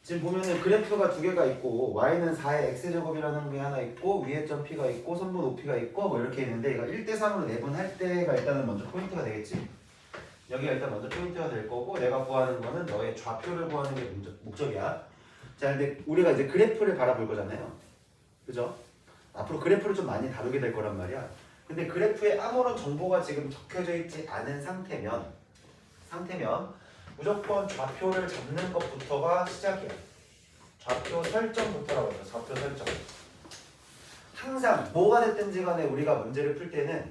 지금 보면은 그래프가 두 개가 있고 y는 4의 x제곱이라는 게 하나 있고 위에 점 p가 있고 선분 OP가 있고 뭐 이렇게 있는데 이거 1대3으로 내분할 때가 일단은 먼저 포인트가 되겠지. 여기가 일단 먼저 포인트가 될 거고 내가 구하는 거는 너의 좌표를 구하는 게 목적이야. 자 근데 우리가 이제 그래프를 바라볼 거잖아요. 그죠? 앞으로 그래프를 좀 많이 다루게 될 거란 말이야. 근데 그래프에 아무런 정보가 지금 적혀져 있지 않은 상태면 무조건 좌표를 잡는 것부터가 시작이야. 좌표 설정부터라고 해요. 좌표 설정. 항상 뭐가 됐든지 간에 우리가 문제를 풀 때는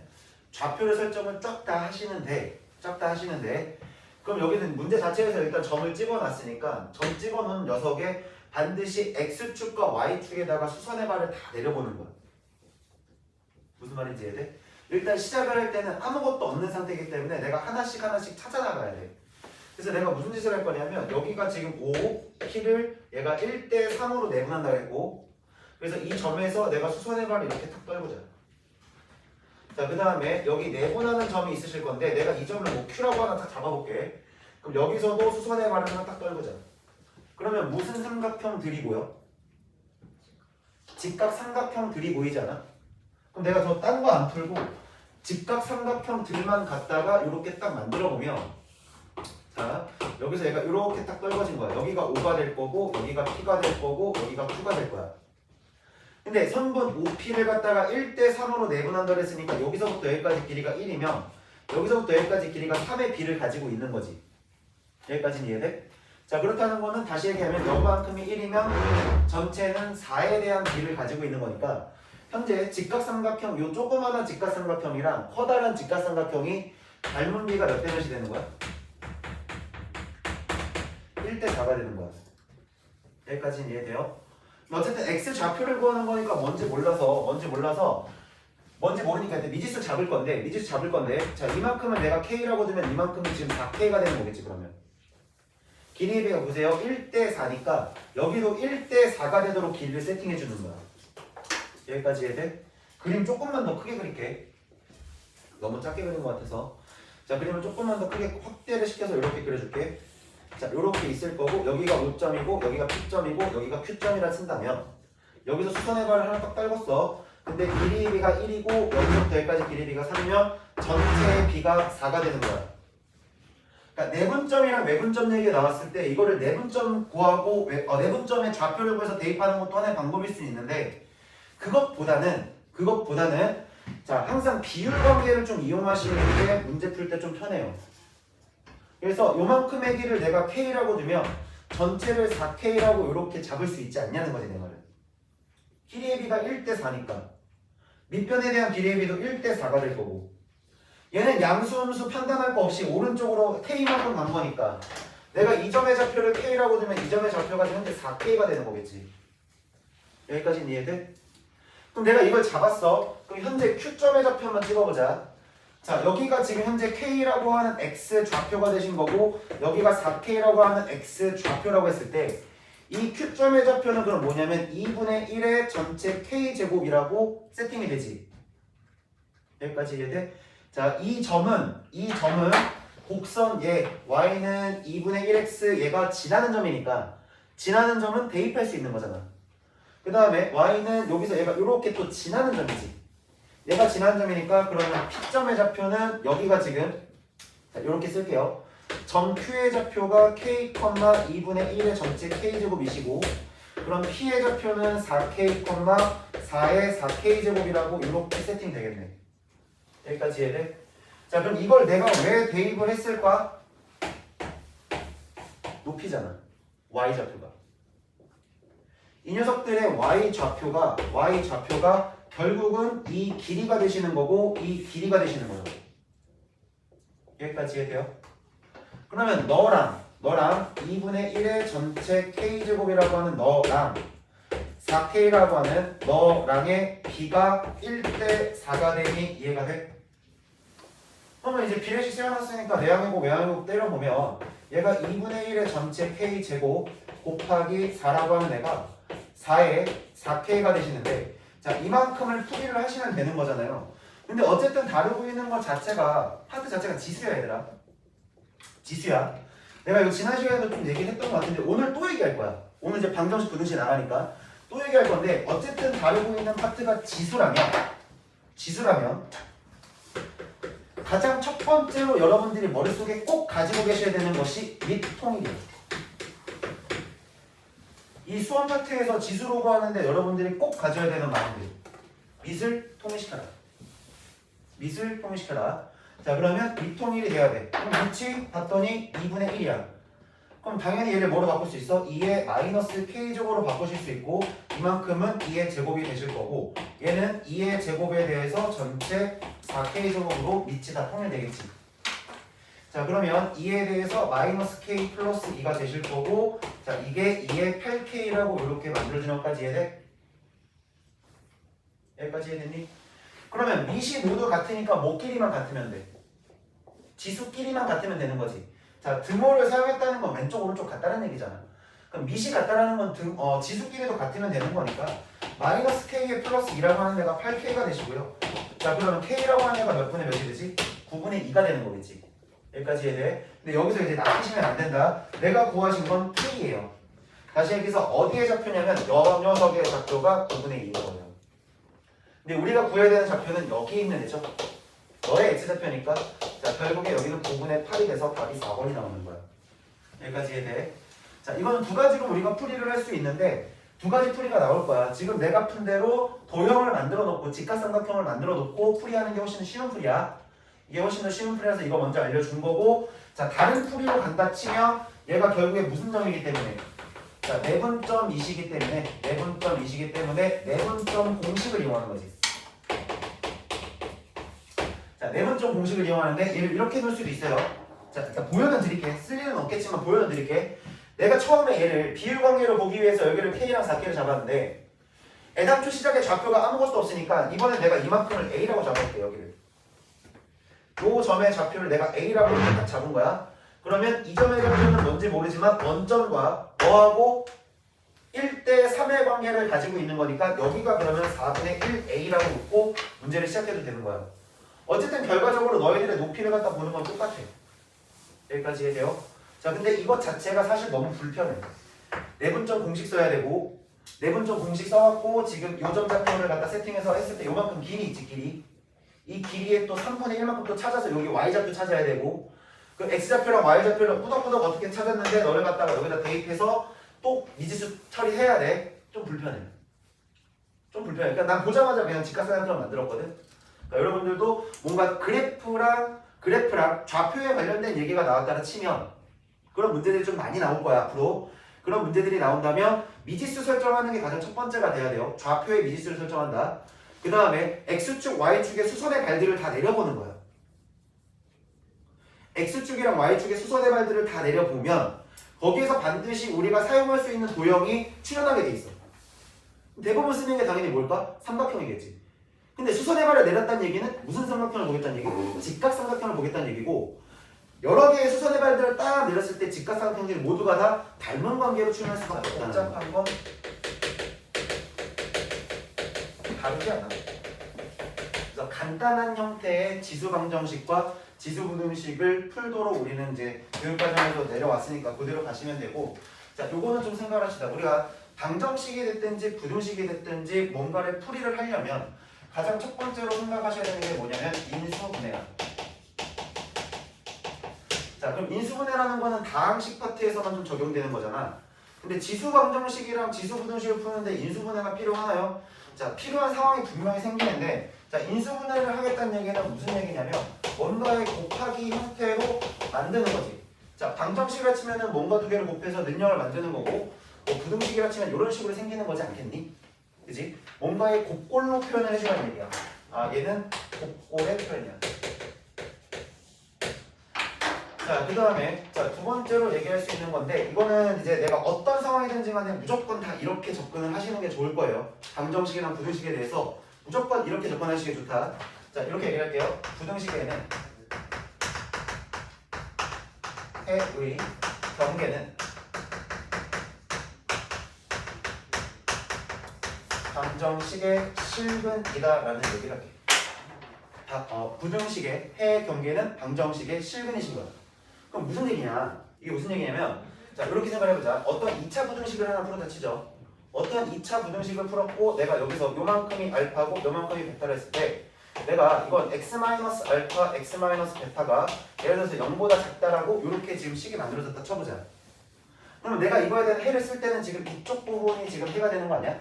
좌표를 설정을 쫙 다 하시는데 그럼 여기는 문제 자체에서 일단 점을 찍어놨으니까 점 찍어놓은 녀석에 반드시 X축과 Y축에다가 수선의 발을 다 내려보는 거야. 무슨 말인지 이해돼? 일단 시작을 할 때는 아무것도 없는 상태이기 때문에 내가 하나씩 찾아나가야 돼. 그래서 내가 무슨 짓을 할 거냐면 여기가 지금 5, P를 얘가 1대3으로 내분한다 했고 그래서 이 점에서 내가 수선의 발을 이렇게 탁 떨구자. 자, 그 다음에 여기 내분하는 점이 있으실 건데 내가 이 점을 뭐 Q라고 하나 딱 잡아볼게. 그럼 여기서도 수선의 발을 하나 딱 떨구자. 그러면 무슨 삼각형들이 보여? 직각 삼각형들이 보이잖아? 그럼 내가 저 딴 거 안 풀고 직각 삼각형들만 갖다가 이렇게 딱 만들어 보면 자 여기서 얘가 이렇게 딱 떨궈진 거야. 여기가 5가 될 거고 여기가 P가 될 거고 여기가 Q가 될 거야. 근데 선분 OP를 갖다가 1대3으로 내분한다 그랬으니까 여기서부터 여기까지 길이가 1이면 여기서부터 여기까지 길이가 3의 B를 가지고 있는 거지. 여기까지는 이해돼? 자 그렇다는 거는 다시 얘기하면 여만큼이 1이면 전체는 4에 대한 B를 가지고 있는 거니까 현재 직각삼각형 요 조그마한 직각삼각형이랑 커다란 직각삼각형이 닮은 비가 몇 대 몇이 되는 거야? 1대4가 되는 거야. 여기까지는 이해돼요? 어쨌든 x 좌표를 구하는 거니까 뭔지 모르니까 일단 미지수 잡을 건데 자 이만큼은 내가 k라고 두면 이만큼은 지금 4k가 되는 거겠지. 그러면 길이의 비가 보세요. 1대4니까 여기도 1대4가 되도록 길이를 세팅해 주는 거야. 여기까지 이해돼? 그림 조금만 더 크게 그릴게. 너무 작게 그린 것 같아서. 자 그림을 조금만 더 크게 확대를 시켜서 이렇게 그려줄게. 자 이렇게 있을 거고 여기가 5점이고 여기가 P점이고 여기가 Q점이라 친다면 여기서 수선의 발을 하나 딱 떨궜어. 근데 길이의 비가 1이고 여기서부터 여기까지 길이의 비가 3이면 전체의 비가 4가 되는 거야. 그러니까 내분점이랑 외분점 얘기가 나왔을 때 이거를 내분점 구하고 내분점의 좌표를 구해서 대입하는 것도 하나의 방법일 수 있는데 그것보다는 자 항상 비율 관계를 좀 이용하시는 게 문제 풀 때 좀 편해요. 그래서 요만큼의 길을 내가 K라고 두면 전체를 4K라고 이렇게 잡을 수 있지 않냐는 거지 내 말은. 길이의 비가 1대4니까 밑변에 대한 길이의 비도 1대4가 될 거고 얘는 양수 음수 판단할 거 없이 오른쪽으로 K만큼 간 거니까 내가 이 점의 좌표를 K라고 두면 이 점의 좌표가 현재 4K가 되는 거겠지. 여기까지는 이해돼? 그럼 내가 이걸 잡았어. 그럼 현재 Q점의 좌표 한번 찍어보자. 자 여기가 지금 현재 K라고 하는 X 좌표가 되신 거고 여기가 4K라고 하는 X 좌표라고 했을 때 이 Q점의 좌표는 그럼 뭐냐면 2분의 1의 전체 K제곱이라고 세팅이 되지. 여기까지 이해돼? 자 이 점은 곡선 얘 Y는 2분의 1X 얘가 지나는 점이니까 지나는 점은 대입할 수 있는 거잖아. 그 다음에 Y는 여기서 얘가 이렇게 또 지나는 점이지. 얘가 지난 점이니까 그러면 P점의 좌표는 여기가 지금 자, 이렇게 쓸게요. 점 Q의 좌표가 K, 2분의 1의 전체 K제곱이시고 그럼 P의 좌표는 4K, 4의 4K제곱이라고 이렇게 세팅 되겠네. 여기까지 이해돼? 자 그럼 이걸 내가 왜 대입을 했을까? 높이잖아. Y좌표가. 이 녀석들의 Y좌표가 결국은 이 길이가 되시는 거고 이 길이가 되시는 거죠. 여기까지 이해돼요? 그러면 너랑 2분의 1의 전체 K제곱이라고 하는 너랑 4K라고 하는 너랑의 B가 1대4가 되니 이해가 돼? 그러면 이제 비례식 세워놨으니까 내항이고 외항이고 때려보면 얘가 2분의 1의 전체 K제곱 곱하기 4라고 하는 애가 4의 4K가 되시는데 자 이만큼을 풀이를 하시면 되는 거잖아요. 근데 어쨌든 다루고 있는 것 자체가 파트 자체가 지수야 얘들아. 지수야. 내가 이거 지난 시간에도 좀 얘기를 했던 것 같은데 오늘 또 얘기할 거야. 오늘 이제 방정식 부등식 나가니까 또 얘기할 건데 어쨌든 다루고 있는 파트가 지수라면 가장 첫 번째로 여러분들이 머릿속에 꼭 가지고 계셔야 되는 것이 밑통일이에요. 이 수험 파트에서 지수로 구하는데 여러분들이 꼭 가져야 되는 마음들. 밑을 통일시켜라. 밑을 통일시켜라. 자, 그러면 밑통일이 돼야 돼. 그럼 밑이 봤더니 2분의 1이야. 그럼 당연히 얘를 뭐로 바꿀 수 있어? 2의 마이너스 k제곱으로 바꾸실 수 있고 이만큼은 2의 제곱이 되실 거고 얘는 2의 제곱에 대해서 전체 4k제곱으로 밑이 다 통일되겠지. 자, 그러면 2에 대해서 마이너스 k 플러스 2가 되실 거고 자, 이게 2의 8k라고 이렇게 만들어지는 것까지 이해돼? 여기까지 이해됐니? 그러면 밑이 모두 같으니까 뭐끼리만 같으면 돼. 지수끼리만 같으면 되는 거지. 자, 등호를 사용했다는 건 왼쪽 오른쪽 같다는 얘기잖아. 그럼 밑이 같다라는 건 지수끼리도 같으면 되는 거니까 마이너스 k에 플러스 2라고 하는 애가 8k가 되시고요. 자, 그러면 k라고 하는 애가 몇 분의 몇이 되지? 9분의 2가 되는 거겠지. 여기까지 이해돼? 근데 여기서 이제 낚이시면 안 된다. 내가 구하신 건 k예요. 다시 여기서 어디에 좌표냐면 여 녀석의 좌표가 9분의 2인 거예요. 근데 우리가 구해야 되는 좌표는 여기 있는 애죠. 너의 x좌표니까 자, 결국에 여기는 9분의 8이 돼서 답이 4번이 나오는 거야. 여기까지 이해돼? 자, 이거는 두 가지로 우리가 풀이를 할 수 있는데 두 가지 풀이가 나올 거야. 지금 내가 푼 대로 도형을 만들어 놓고 직각삼각형을 만들어 놓고 풀이하는 게 훨씬 더 쉬운 풀이야. 이게 훨씬 더 쉬운 풀이라서 이거 먼저 알려준 거고 자, 다른 풀이로 간다 치면 얘가 결국에 무슨 점이기 때문에 자, 내분점이시기 때문에 내분점 공식을 이용하는 거지. 자, 내분점 공식을 이용하는데 얘를 이렇게 놓을 수도 있어요. 자, 일단 보여는 드릴게. 쓸 일은 없겠지만 보여는 드릴게. 내가 처음에 얘를 비율관계로 보기 위해서 여기를 K랑 4K를 잡았는데 애당초 시작에 좌표가 아무것도 없으니까 이번에 내가 이만큼을 A라고 잡아볼게. 여기를 요 점의 좌표를 내가 A라고 이렇게 딱 잡은 거야. 그러면 이 점의 좌표는 뭔지 모르지만 원점과 너하고 1대 3의 관계를 가지고 있는 거니까 여기가 그러면 4분의 1A라고 놓고 문제를 시작해도 되는 거야. 어쨌든 결과적으로 너희들의 높이를 갖다 보는 건 똑같아. 여기까지 이해돼요? 자, 근데 이것 자체가 사실 너무 불편해. 내분점 공식 써야 되고 내분점 공식 써갖고 지금 요점 좌표를 갖다 세팅해서 했을 때 요만큼 길이 있지, 길이. 이 길이에 또 3분의 1만큼 또 찾아서 여기 y좌표 찾아야 되고 그 x좌표랑 y좌표를 꾸덕꾸덕 어떻게 찾았는데 너를 갖다가 여기다 대입해서 또 미지수 처리해야 돼. 좀 불편해. 그러니까 난 보자마자 그냥 직각삼각형을 만들었거든. 그러니까 여러분들도 뭔가 그래프랑 좌표에 관련된 얘기가 나왔다라 치면 그런 문제들이 좀 많이 나올 거야. 앞으로 그런 문제들이 나온다면 미지수 설정하는 게 가장 첫 번째가 돼야 돼요. 좌표에 미지수를 설정한다. 그 다음에 x축, y축의 수선의 발들을 다 내려보는 거야. x축이랑 y축의 수선의 발들을 다 내려보면 거기에서 반드시 우리가 사용할 수 있는 도형이 출현하게 돼 있어. 대부분 쓰는 게 당연히 뭘까? 삼각형이겠지. 근데 수선의 발을 내렸다는 얘기는 무슨 삼각형을 보겠다는 얘기고 직각삼각형을 보겠다는 얘기고 여러 개의 수선의 발들을 딱 내렸을 때 직각삼각형들이 모두가 다 닮은 관계로 출현할 수밖에 없다는 거야. 복잡한 건 다르지 않아. 그래서 간단한 형태의 지수방정식과 지수부등식을 풀도록 우리는 이제 교육과정에서 내려왔으니까 그대로 가시면 되고 자, 요거는 좀 생각합시다. 우리가 방정식이 됐든지 부등식이 됐든지 뭔가를 풀이를 하려면 가장 첫 번째로 생각하셔야 되는 게 뭐냐면 인수분해야. 자, 그럼 인수분해라는 거는 다항식 파트에서만 좀 적용되는 거잖아. 근데 지수방정식이랑 지수부등식을 푸는데 인수분해가 필요하나요? 자, 필요한 상황이 분명히 생기는데 자, 인수분해를 하겠다는 얘기는 무슨 얘기냐면 뭔가의 곱하기 형태로 만드는 거지. 자, 방정식이라 치면은 뭔가 두 개를 곱해서 능력을 만드는 거고 뭐 부등식이라 치면 이런 식으로 생기는 거지 않겠니? 그지? 뭔가의 곱골로 표현을 해주라는 얘기야. 아, 얘는 곱골의 표현이야. 자, 그 다음에 자, 두 번째로 얘기할 수 있는 건데 이거는 이제 내가 어떤 상황이든지 간에 무조건 다 이렇게 접근을 하시는 게 좋을 거예요. 방정식이랑 부등식에 대해서 무조건 이렇게 접근하시는 게 좋다. 자, 이렇게 얘기할게요. 부등식에는 해의 경계는 방정식의 실근이다라는 얘기를 할게. 부등식의 해의 경계는 방정식의 실근이신 거야. 그럼 무슨 얘기냐? 이게 무슨 얘기냐면 자, 이렇게 생각해보자. 어떤 2차 부등식을 하나 풀었다 치죠. 어떤 2차 부등식을 풀었고 내가 여기서 요만큼이 알파고 요만큼이 베타를 했을 때 내가 이건 x-알파, x-베타가 예를 들어서 0보다 작다라고 이렇게 지금 식이 만들어졌다 쳐보자. 그럼 내가 이거에 대한 해를 쓸 때는 지금 이쪽 부분이 지금 해가 되는 거 아니야?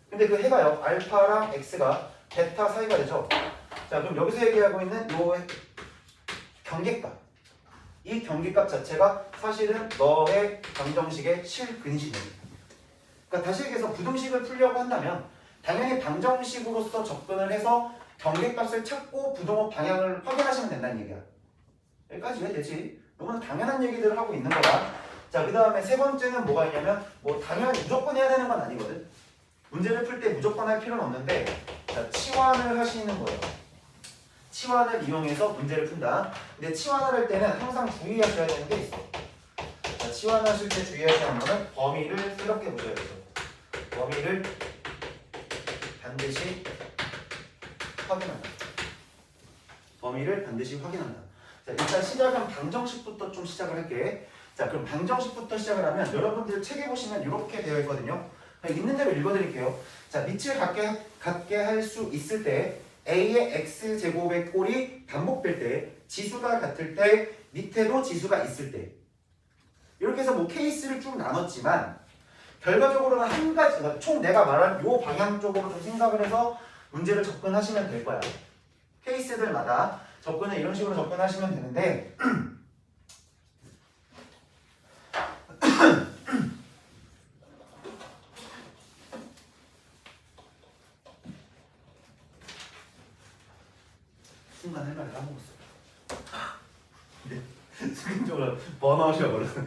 근데 그 해가요. 알파랑 x가 베타 사이가 되죠. 자, 그럼 여기서 얘기하고 있는 요 경계값. 이 경계값 자체가 사실은 너의 방정식의 실근식입니다. 그러니까 다시 얘기해서 부등식을 풀려고 한다면 당연히 방정식으로서 접근을 해서 경계값을 찾고 부등호 방향을 확인하시면 된다는 얘기야. 여기까지 이해되지? 너무나 당연한 얘기들을 하고 있는 거야. 자, 그 다음에 세 번째는 뭐가 있냐면 뭐 당연히 무조건 해야 되는 건 아니거든. 문제를 풀 때 무조건 할 필요는 없는데 자, 치환을 하시는 거예요. 치환을 이용해서 문제를 푼다. 근데 치환을 할 때는 항상 주의하셔야 되는 게 있어. 자, 치환하실 때 주의하셔야 하는 거는 범위를 새롭게 보셔야 되죠. 범위를 반드시 확인한다. 범위를 반드시 확인한다. 자, 일단 시작은 방정식부터 좀 시작을 할게. 자, 그럼 방정식부터 시작을 하면 여러분들 책에 보시면 이렇게 되어 있거든요. 있는 대로 읽어드릴게요. 자, 밑을 갖게 할 수 있을 때 a의 x제곱의 꼴이 반복될 때 지수가 같을 때 밑에도 지수가 있을 때 이렇게 해서 뭐 케이스를 쭉 나눴지만 결과적으로는 한 가지 총 내가 말한 요 방향 쪽으로 좀 생각을 해서 문제를 접근하시면 될 거야. 케이스들마다 접근을 이런 식으로 접근하시면 되는데 순간 할 말을 까먹었어. 네. 순간적으로 번아웃이 와버렸어.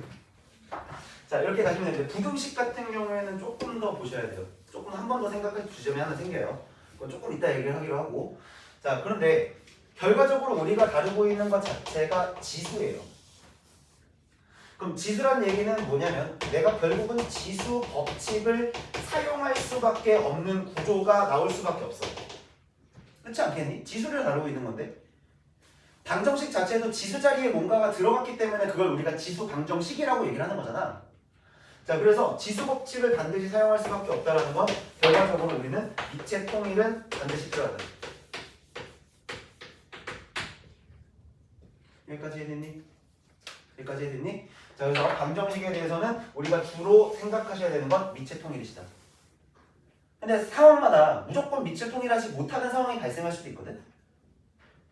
자, 이렇게 가시면 되는데 부등식 같은 경우에는 조금 더 보셔야 돼요. 조금 한 번 더 생각해 주시면 하나 생겨요. 그건 조금 이따 얘기를 하기로 하고. 자, 그런데 결과적으로 우리가 다루고 있는 것 자체가 지수예요. 그럼 지수란 얘기는 뭐냐면 내가 결국은 지수 법칙을 사용할 수밖에 없는 구조가 나올 수밖에 없어. 그렇지 않겠니? 지수를 다루고 있는 건데 방정식 자체도 지수 자리에 뭔가가 들어갔기 때문에 그걸 우리가 지수 방정식이라고 얘기를 하는 거잖아. 자, 그래서 지수 법칙을 반드시 사용할 수밖에 없다는 건 결과적으로 우리는 입체 통일은 반드시 필요하다. 여기까지 해냈니? 여기까지 해냈니? 자, 그래서 방정식에 대해서는 우리가 주로 생각하셔야 되는 건 미체 통일이시다. 근데 상황마다 무조건 미체 통일하지 못하는 상황이 발생할 수도 있거든.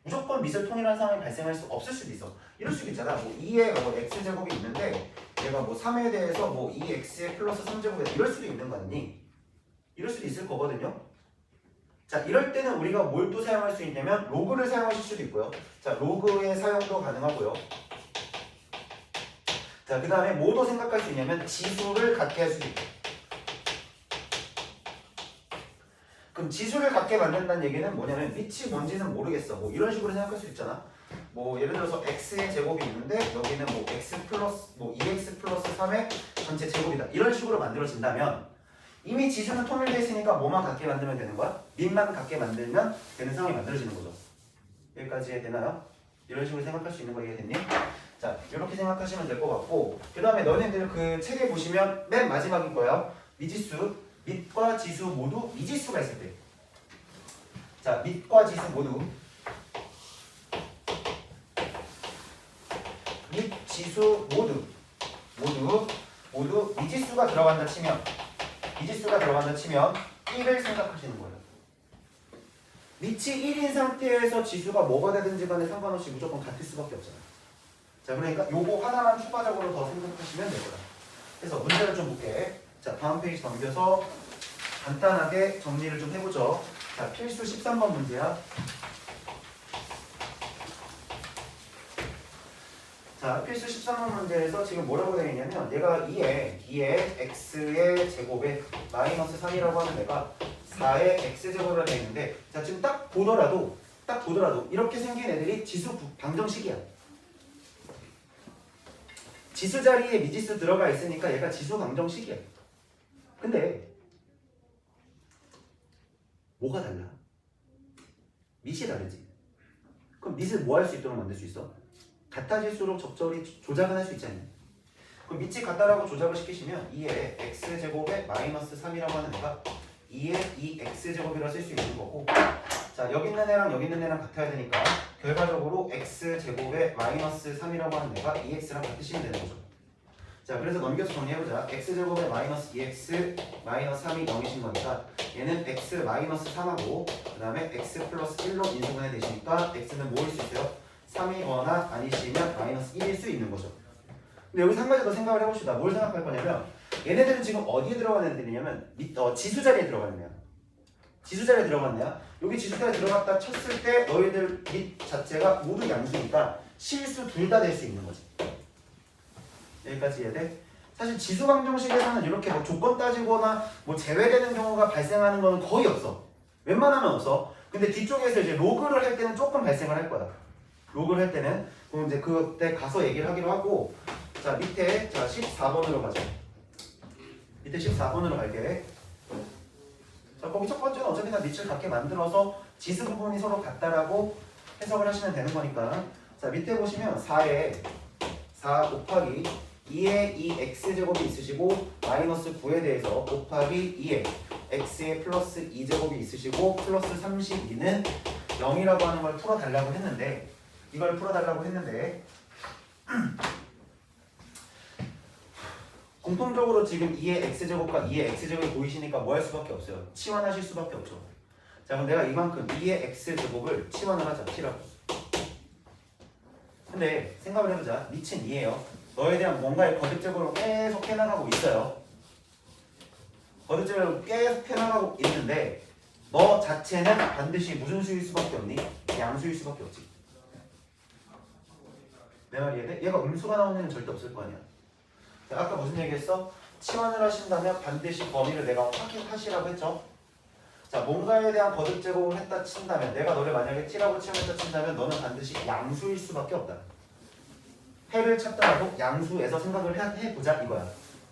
무조건 미세 통일하는 상황이 발생할 수 없을 수도 있어. 이럴 수도 있잖아. 뭐 2에 뭐 x제곱이 있는데 얘가 뭐 3에 대해서 뭐 2x에 플러스 3제곱이 이럴 수도 있는 거 아니니? 이럴 수도 있을 거거든요. 자, 이럴 때는 우리가 뭘 또 사용할 수 있냐면 로그를 사용하실 수도 있고요. 자, 로그의 사용도 가능하고요. 자, 그 다음에 뭐도 생각할 수 있냐면 지수를 갖게 할 수도 있고. 그럼 지수를 갖게 만든다는 얘기는 뭐냐면 밑이 뭔지는 모르겠어. 뭐 이런 식으로 생각할 수 있잖아. 뭐 예를 들어서 x의 제곱이 있는데 여기는 뭐 x 플러스 뭐 2x 플러스 3의 전체 제곱이다. 이런 식으로 만들어진다면 이미 지수는 통일되어 있으니까 뭐만 갖게 만들면 되는 거야? 밑만 갖게 만들면 되는 상황이 만들어지는 거죠. 여기까지 되나요? 이런 식으로 생각할 수 있는 거 이해됐니? 자, 이렇게 생각하시면 될 것 같고 그 다음에 너네들 그 책에 보시면 맨 마지막인 거예요. 미지수, 밑과 지수 모두 미지수가 있을 때. 자, 밑과 지수 모두 밑, 지수 모두 미지수가 들어간다 치면 1을 생각하시는 거예요. 밑이 1인 상태에서 지수가 뭐가 되든지 간에 상관없이 무조건 같을 수밖에 없잖아요. 자, 그러니까 요거 하나만 추가적으로 더 생각하시면 될 거다. 그래서 문제를 좀 볼게. 자, 다음 페이지 넘겨서 간단하게 정리를 좀 해보죠. 자, 필수 13번 문제야. 자, 필수 13번 문제에서 지금 뭐라고 되어 있냐면 얘가 2에 x의 제곱에 마이너스 3이라고 하는 애가 4의 x제곱으로 되어 있는데 자, 지금 딱 보더라도 이렇게 생긴 애들이 지수 방정식이야. 지수 자리에 미지수 들어가 있으니까 얘가 지수 방정식이야. 근데 뭐가 달라? 밑이 다르지. 그럼 밑을 뭐 할 수 있도록 만들 수 있어? 같아질수록 적절히 조작은 할 수 있잖아요. 그럼 밑이 같다라고 조작을 시키시면 2의 x제곱에 마이너스 3이라고 하는 애가 2의 2x제곱이라고 쓸 수 있는 거고, 자 여기 있는 애랑 여기 있는 애랑 같아야 되니까 결과적으로 x제곱에 마이너스 3이라고 하는 애가 2x랑 같으시면 되는 거죠. 자 그래서 넘겨서 정리해보자. x제곱에 마이너스 2x 마이너스 3이 0이신 거니까 얘는 x 마이너스 3하고 그 다음에 x 플러스 1로 인수분해 되시니까 x는 뭐일 수 있어요? 3이거나 아니시면 마이너스 1일 수 있는 거죠. 근데 여기서 한 가지 더 생각을 해봅시다. 뭘 생각할 거냐면 얘네들은 지금 어디에 들어가는 애들이냐면 지수 자리에 들어가는 애야. 지수 자리에 들어갔네요. 여기 지수 자리에 들어갔다 쳤을 때 너희들 밑 자체가 모두 양수니까 실수 둘 다 될 수 있는 거지. 여기까지 이해돼? 사실 지수 방정식에서는 이렇게 뭐 조건 따지거나 뭐 제외되는 경우가 발생하는 거는 거의 없어. 웬만하면 없어. 근데 뒤쪽에서 이제 로그를 할 때는 조금 발생을 할 거야. 로그를 할 때는 그럼 이제 그때 가서 얘기를 하기로 하고, 자 밑에 자 14번으로 가자. 밑에 14번으로 갈게. 자 거기 첫 번째는 어차피 다 밑을 같게 만들어서 지수 부분이 서로 같다라고 해석을 하시면 되는 거니까, 자 밑에 보시면 4에 4 곱하기 2의 2x제곱이 있으시고 마이너스 9에 대해서 곱하기 2의 x의 플러스 2제곱이 있으시고 플러스 32는 0이라고 하는 걸 풀어달라고 했는데, 이걸 풀어달라고 했는데 공통적으로 지금 2의 x제곱과 2의 x제곱이 보이시니까 뭐 할 수밖에 없어요? 치환하실 수밖에 없죠. 자 그럼 내가 이만큼 2의 x제곱을 치환을 하자. t라고. 근데 생각을 해보자. 밑은 2예요. 너에 대한 뭔가의 거듭적으로 계속 해나가고 있어요. 거듭적으로 계속 해나가고 있는데 너 자체는 반드시 무슨 수일 수밖에 없니? 양수일 수밖에 없지. 내 말이 이해돼? 얘가 음수가 나오는 애는 절대 없을 거 아니야. 아까 무슨 얘기했어? 치환을 하신다면 반드시 범위를 내가 확인하시라고 했죠. 자 뭔가에 대한 거듭 제곱을 했다 친다면, 내가 너를 만약에 t라고 치환했다 친다면 너는 반드시 양수일 수밖에 없다. 해를 찾더라도 양수에서 생각을 해보자 이거야.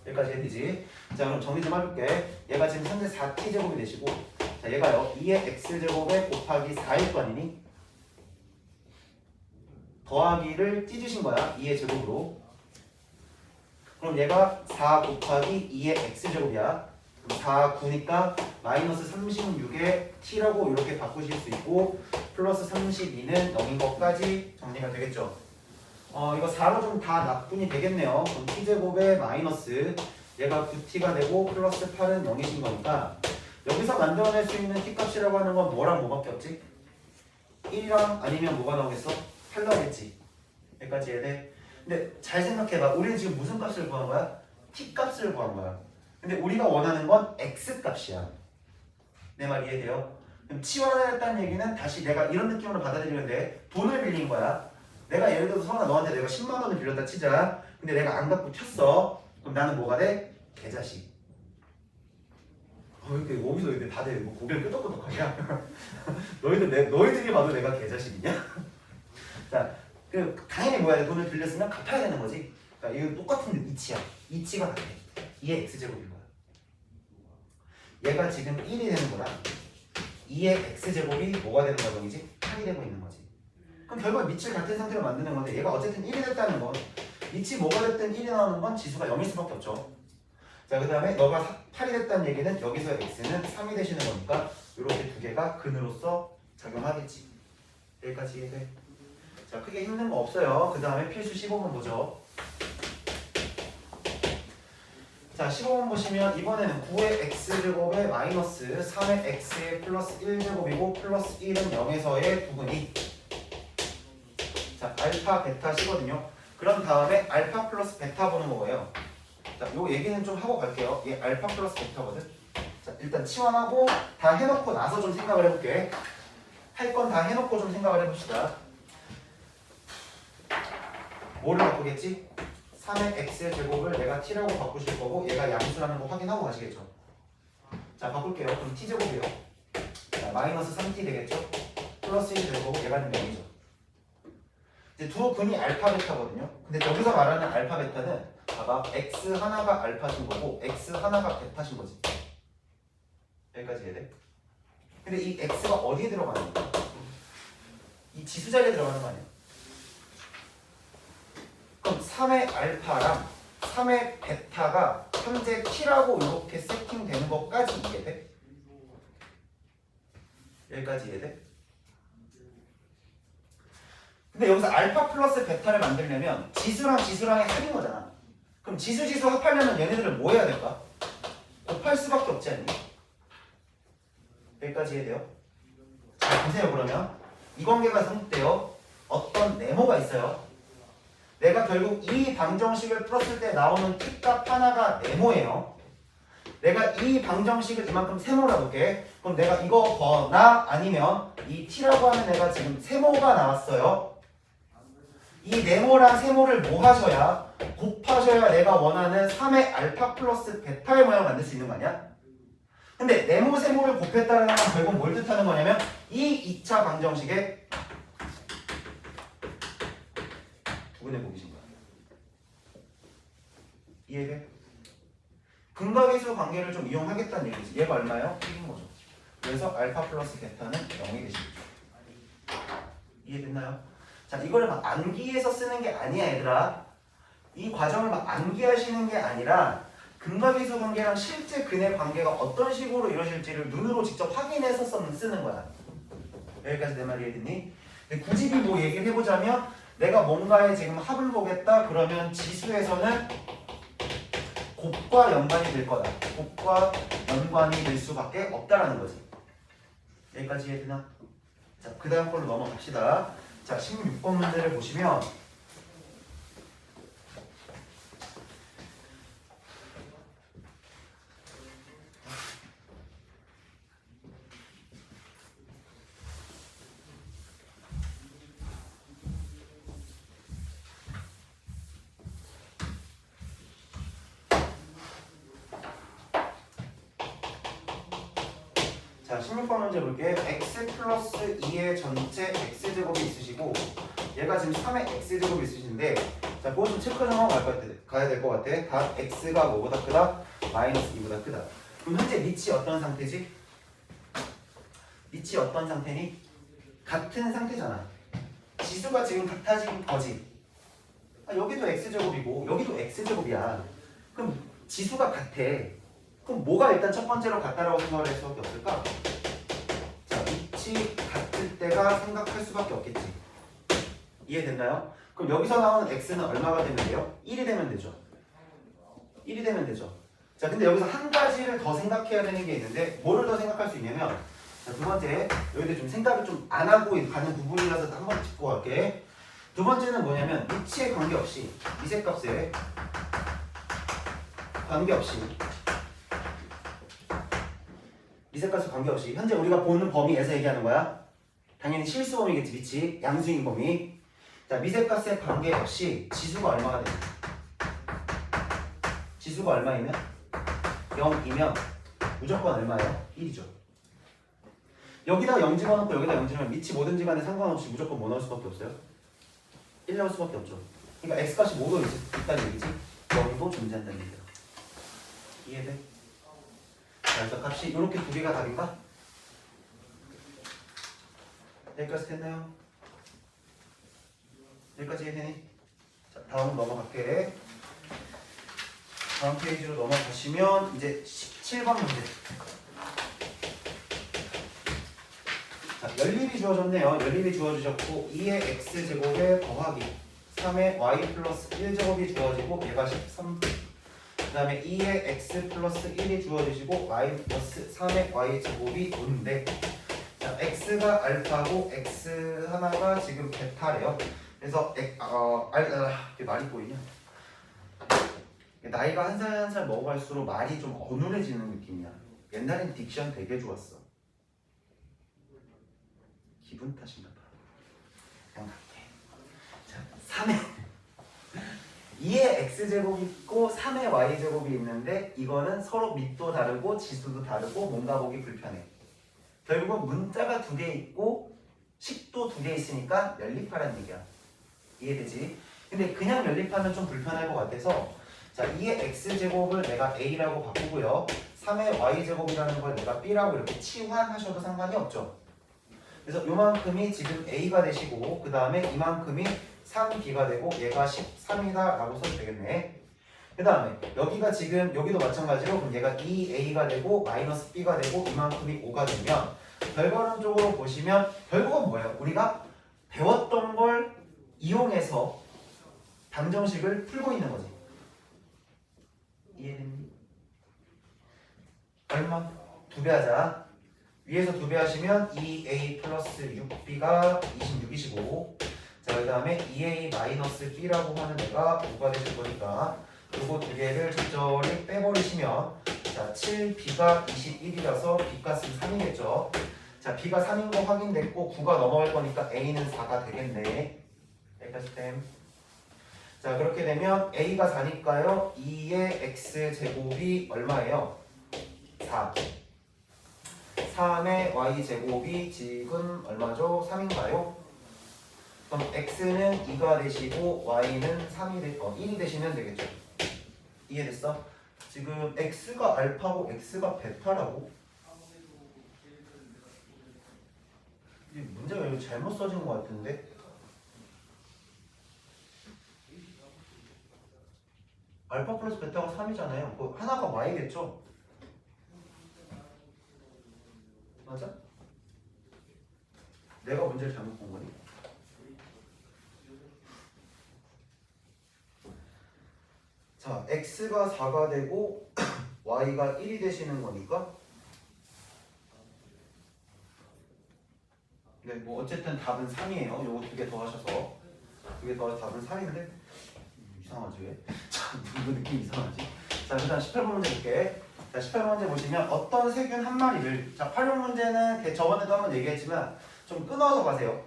여기까지 해되지? 자 그럼 정리 좀 해볼게. 얘가 지금 현재 4t제곱이 되시고, 자 얘가요 2의 x제곱에 곱하기 4일 거 아니니? 더하기를 찢으신 거야. 2의 제곱으로. 그럼 얘가 4 곱하기 2의 x제곱이야. 4, 9니까 마이너스 36의 t라고 이렇게 바꾸실 수 있고 플러스 32는 0인 것까지 정리가 되겠죠. 이거 4로 좀 다 납분이 되겠네요. 그럼 t제곱에 마이너스 얘가 9t가 되고 플러스 8은 0이신 거니까 여기서 만들어낼 수 있는 t값이라고 하는 건 뭐랑 뭐밖에 없지? 1이랑 아니면 뭐가 나오겠어? 8 나오겠지. 여기까지 이해돼? 근데 잘 생각해봐. 우리는 지금 무슨 값을 구한 거야? t값을 구한 거야. 근데 우리가 원하는 건 x값이야. 내 말 이해돼요? 그럼 치환을 했다는 얘기는 다시 내가 이런 느낌으로 받아들이면 돼. 돈을 빌린 거야. 내가 예를 들어서 성아 너한테 내가 10만 원을 빌렸다 치자. 근데 내가 안 갚고 튀었어. 그럼 나는 뭐가 돼? 개자식. 이렇게 어디서 이렇게 다들 뭐 고개를 끄덕끄덕하냐? 너희들이 봐도 내가 개자식이냐? 자, 당연히 뭐야 돼? 돈을 빌렸으면 갚아야 되는 거지. 그러니까 이건 똑같은 이치야. 이치가 같아. 2의 x제곱인 거야. 얘가 지금 1이 되는 거랑 2의 x제곱이 뭐가 되는 과정이지? 8이 되고 있는 거지. 그럼 결국 밑을 같은 상태로 만드는 건데 얘가 어쨌든 1이 됐다는 건 밑이 뭐가 됐든 1이 나오는 건 지수가 0일 수밖에 없죠. 자, 그 다음에 너가 8이 됐다는 얘기는 여기서 x는 3이 되시는 거니까 이렇게 두 개가 근으로서 작용하겠지. 여기까지 이해돼? 자, 크게 힘든 거 없어요. 그 다음에 필수 15번 보죠. 자, 15번 보시면 이번에는 9의 x제곱에 마이너스 3의 x의 플러스 1제곱이고 플러스 1은 0에서의 부분이, 자, 알파 베타시거든요. 그런 다음에 알파 플러스 베타 보는 거예요. 자, 요 얘기는 좀 하고 갈게요. 얘 알파 플러스 베타거든. 자, 일단 치환하고 다 해놓고 나서 좀 생각을 해볼게. 할 건 다 해놓고 좀 생각을 해봅시다. 뭐를 바꾸겠지? 3의 x의 제곱을 내가 t라고 바꾸실 거고 얘가 양수라는 거 확인하고 가시겠죠. 자, 바꿀게요. 그럼 t제곱이에요. 자, 마이너스 3t 되겠죠? 플러스 1 되고 얘가 0이죠. 이제 두 근이 알파 베타거든요. 근데 여기서 말하는 알파 베타는 봐봐, x 하나가 알파신 거고 x 하나가 베타신 거지. 여기까지 이해돼? 근데 이 x가 어디에 들어가는 거야? 이 지수 자리에 들어가는 거 아니야? 그럼 3의 알파랑 3의 베타가 현재 t라고 이렇게 세팅되는 것까지 이해돼? 여기까지 이해돼? 근데 여기서 알파 플러스 베타를 만들려면 지수랑 지수랑의 합인 거잖아. 그럼 지수 지수 합하려면 얘네들을 뭐 해야 될까? 곱할 수밖에 없지 않니? 여기까지 이해돼요? 자, 보세요. 그러면 이 관계가 성립돼요. 어떤 네모가 있어요. 내가 결국 이 방정식을 풀었을 때 나오는 t값 하나가 네모예요. 내가 이 방정식을 이만큼 세모라 볼게. 그럼 내가 이거 거나 아니면 이 t라고 하면 내가 지금 세모가 나왔어요. 이 네모랑 세모를 뭐 하셔야 곱하셔야 내가 원하는 3의 알파 플러스 베타의 모양을 만들 수 있는 거 아니야? 근데 네모 세모를 곱했다는 건 결국 뭘 뜻하는 거냐면 이 2차 방정식의 두분의 곱이신 거야. 이해돼? 근각의수 관계를 좀 이용하겠다는 얘기지. 얘가 얼마예요? 1인 거죠. 그래서 알파 플러스 베타는 0이 되시겠죠. 이해됐나요? 자, 이거를 막 암기해서 쓰는 게 아니야, 얘들아. 이 과정을 막 암기하시는 게 아니라 근각의수 관계랑 실제 근의 관계가 어떤 식으로 이루어질지를 눈으로 직접 확인해서 쓰는 거야. 여기까지 내 말이 이해됐니? 굳이 뭐 얘기를 해보자면 내가 뭔가에 지금 합을 보겠다 그러면 지수에서는 곱과 연관이 될 거다. 곱과 연관이 될 수밖에 없다라는 거지. 여기까지 이해되나? 자, 그 다음 걸로 넘어갑시다. 자, 16번 문제를 보시면 자, 16번 문제 볼게. x 플러스 2의 전체 x제곱이 있으시고 얘가 지금 3의 x제곱이 있으신데 자, 그거 좀 체크 좀 하고 가야 될 것 같아. 다 x가 뭐보다 크다? 마이너스 2보다 크다. 그럼 현재 밑이 어떤 상태지? 밑이 어떤 상태니? 같은 상태잖아. 지수가 지금 같아진 거지. 아, 여기도 x제곱이고 여기도 x제곱이야. 그럼 지수가 같아. 그럼 뭐가 일단 첫 번째로 같다라고 생각을 할 수밖에 없을까? 자, 위치 같을 때가 생각할 수밖에 없겠지. 이해됐나요? 그럼 여기서 나오는 x는 얼마가 되면 돼요? 1이 되면 되죠. 1이 되면 되죠. 자, 근데 여기서 한 가지를 더 생각해야 되는 게 있는데 뭐를 더 생각할 수 있냐면 자, 두 번째, 여기도 좀 생각을 좀 안 하고 가는 부분이라서 한번 짚고 갈게. 두 번째는 뭐냐면 위치에 관계없이 미세값에 관계없이 미세값에 관계없이 현재 우리가 보는 범위에서 얘기하는 거야. 당연히 실수 범위겠지. 위치, 양수인 범위. 자, 미세값에 관계없이 지수가 얼마가 되냐? 지수가 얼마이면? 0이면 무조건 얼마예요? 1이죠. 여기다 0 집어넣고 여기다 0 집어넣으면 위치 뭐든지 간에 상관없이 무조건 뭐 넣을 수밖에 없어요? 1 넣을 수밖에 없죠. 그러니까 x값이 뭐도 있다는 얘기지. 0도 존재한다는 얘기야. 이해돼? 자, 그래서 값이 이렇게 두 개가 답인가? 여기까지 됐나요? 여기까지 이해되니? 자, 다음 넘어갈게. 다음 페이지로 넘어가시면 이제 17번 문제. 자, 연립이 주어졌네요. 연립이 주어주셨고 2의 x제곱에 더하기 3의 y 플러스 1제곱이 주어지고 얘가 13. 그 다음에 2의 x 플러스 1이 주어지시고 y 플러스 3의 y제곱이 오는데 자, x가 알파고 x 하나가 지금 베타래요. 그래서 이게 말이 보이냐? 나이가 한 살 한 살 먹어갈수록 말이 좀 어눌해지는 느낌이야. 옛날엔 딕션 되게 좋았어. 기분 탓인가 봐. 그냥 갈게. 자, 3의 2의 x제곱이 있고 3의 y제곱이 있는데 이거는 서로 밑도 다르고 지수도 다르고 뭔가 보기 불편해. 결국 문자가 두 개 있고 식도 두 개 있으니까 연립하라는 얘기야. 이해되지? 근데 그냥 연립하면 좀 불편할 것 같아서 자, 2의 x제곱을 내가 a라고 바꾸고요. 3의 y제곱이라는 걸 내가 b라고 이렇게 치환하셔도 상관이 없죠. 그래서 요만큼이 지금 a가 되시고 그 다음에 이만큼이 3b가 되고 얘가 13이다 라고 써도 되겠네. 그 다음에 여기가 지금 여기도 마찬가지로 그럼 얘가 2a가 되고 마이너스 b가 되고 이만큼이 5가 되면 결과론적으로 보시면 결국은 뭐예요? 우리가 배웠던 걸 이용해서 방정식을 풀고 있는 거지. 이해됐니? 얼마? 2배 하자. 위에서 2배 하시면 2a 플러스 6b가 26이시고 자, 그 다음에 2a 마이너스 b라고 하는 애가 5가 되실 거니까 요거 두 개를 적절히 빼버리시면 자, 7b가 21이라서 b값은 3이겠죠. 자, b가 3인 거 확인됐고 9가 넘어갈 거니까 a는 4가 되겠네. 여기까지 됨. 자, 그렇게 되면 a가 4니까요. 2의 x제곱이 얼마예요? 4. 3의 y제곱이 지금 얼마죠? 3인가요? 그럼 x는 2가 되시고 y는 1이 되시면 되겠죠. 이해됐어? 지금 x가 알파고 x가 베타라고? 이 문제가 이거 잘못 써진 것 같은데? 알파 플러스 베타가 3이잖아요. 그 하나가 y겠죠? 맞아? 내가 문제를 잘못 본 거니? 자, x가 4가 되고 y가 1이 되시는 거니까 네, 뭐 어쨌든 답은 3이에요. 요거 두 개 더 하셔서 두 개 더 답은 3인데 이상하지 왜? 자, 이거 느낌 이상하지? 자, 일단 18번 문제 볼게. 자, 18번 문제 보시면 어떤 세균 한 마리를 자, 활용 문제는 저번에도 한번 얘기했지만 좀 끊어서 가세요.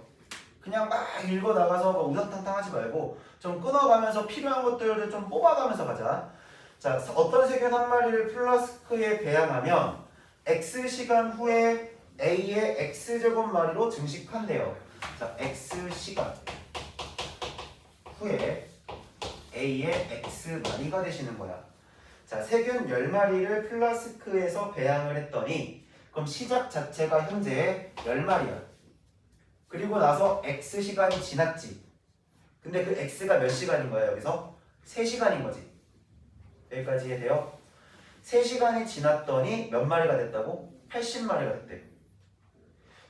그냥 막 읽어 나가서 뭐 우당탕탕 하지 말고 좀 끊어가면서 필요한 것들을 좀 뽑아가면서 가자. 자, 어떤 세균 한 마리를 플라스크에 배양하면 X시간 후에 A의 X제곱 마리로 증식한대요. 자, X시간 후에 A의 X마리가 되시는 거야. 자, 세균 10마리를 플라스크에서 배양을 했더니 그럼 시작 자체가 현재 10마리야. 그리고 나서 X시간이 지났지. 근데 그 X가 몇 시간인 거야 여기서? 3시간인 거지. 여기까지 이해돼요? 3시간이 지났더니 몇 마리가 됐다고? 80마리가 됐대.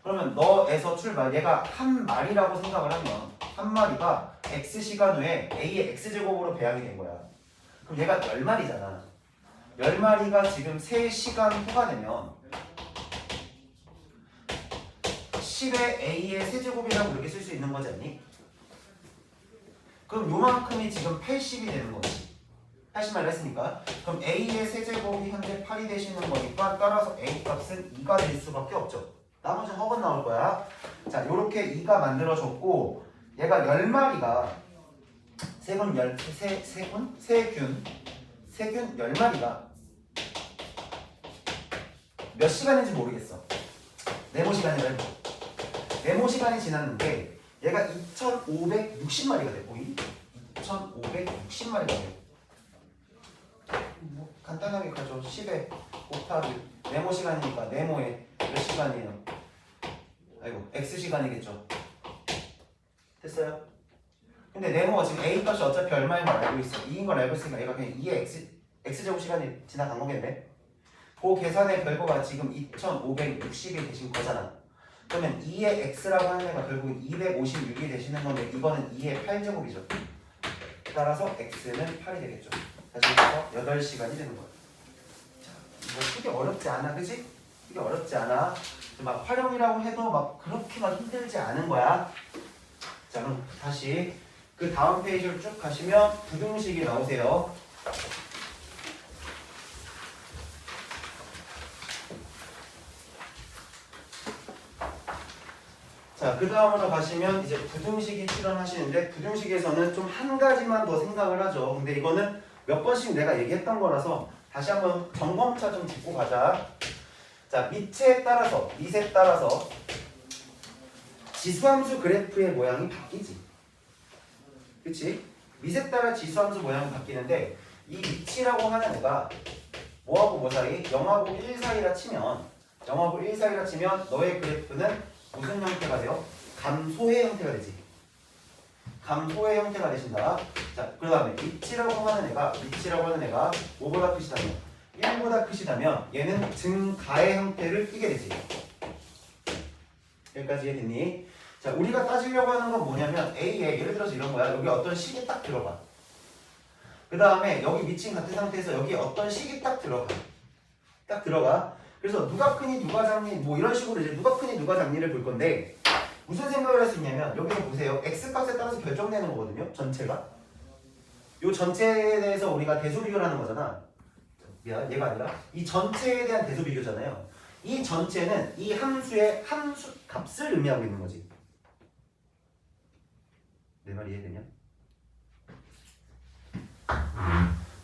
그러면 너에서 출발 얘가 한 마리라고 생각을 하면 한 마리가 X시간 후에 A의 X제곱으로 배양이 된 거야. 그럼 얘가 10마리잖아. 10마리가 지금 3시간 후가 되면 10의 A의 세제곱이라고 이렇게 쓸 수 있는 거지 않니? 그럼 요만큼이 지금 80이 되는 거지. 80마리 했으니까. 그럼 A의 세제곱이 현재 8이 되시는 거니까 따라서 A 값은 2가 될 수밖에 없죠. 나머지는 허건 나올 거야. 자, 요렇게 2가 만들어졌고 얘가 10마리가 세균 10마리가 몇 시간인지 모르겠어. 네모 시간이라 해도. 네모 시간이 지났는데 얘가 2560마리가 돼. 보이? 2560마리가 돼. 뭐 간단하게 가죠. 10에 곱하기 네모 시간이니까 네모에 몇 시간이에요? 아이고 x 시간이겠죠. 됐어요? 근데 네모가 지금 a 값이 어차피 얼마인 걸 알고 있어. 2인 걸 알고 있으니까 얘가 그냥 2의 x제곱 시간이 지나간 거겠네. 그 계산의 결과가 지금 2560이 되신 거잖아. 그러면 2의 x라고 하는 애가 결국 256이 되시는 건데 이거는 2의 8제곱이죠. 따라서 x는 8이 되겠죠. 다시 해서 8시간이 되는 거예요. 자, 이거 크게 어렵지 않아, 그지? 크게 어렵지 않아. 막 활용이라고 해도 막 그렇게 막 힘들지 않은 거야. 자, 그럼 다시 그 다음 페이지를 쭉 가시면 부등식이 나오세요. 자, 그 다음으로 가시면 이제 부등식이 출현하시는데 부등식에서는 좀 한 가지만 더 생각을 하죠. 근데 이거는 몇 번씩 내가 얘기했던 거라서 다시 한번 점검차 좀 짚고 가자. 자, 밑에 따라서 지수함수 그래프의 모양이 바뀌지. 그치? 밑에 따라 지수함수 모양이 바뀌는데 이 위치라고 하는 애가 뭐하고 뭐 사이? 0하고 1 사이라 치면 너의 그래프는 무슨 형태가 돼요? 감소의 형태가 되지. 감소의 형태가 되신다. 자, 그 다음에 위치라고 하는 애가 뭐보다 크시다면 1보다 크시다면 얘는 증가의 형태를 띠게 되지. 여기까지 이해됐니? 자, 우리가 따지려고 하는 건 뭐냐면 A에 예를 들어서 이런 거야. 여기 어떤 식이 딱 들어가. 그 다음에 여기 미친 같은 상태에서 여기 어떤 식이 딱 들어가. 그래서 누가 크니 누가 작니 뭐 이런 식으로 이제 누가 크니 누가 작니를 볼 건데 무슨 생각을 할 수 있냐면 여기 보세요. x 값에 따라서 결정되는 거거든요. 전체가. 이 전체에 대해서 우리가 대소 비교를 하는 거잖아. 미안, 얘가 아니라 이 전체에 대한 대소 비교잖아요. 이 전체는 이 함수의 함수 값을 의미하고 있는 거지. 내 말 이해되냐?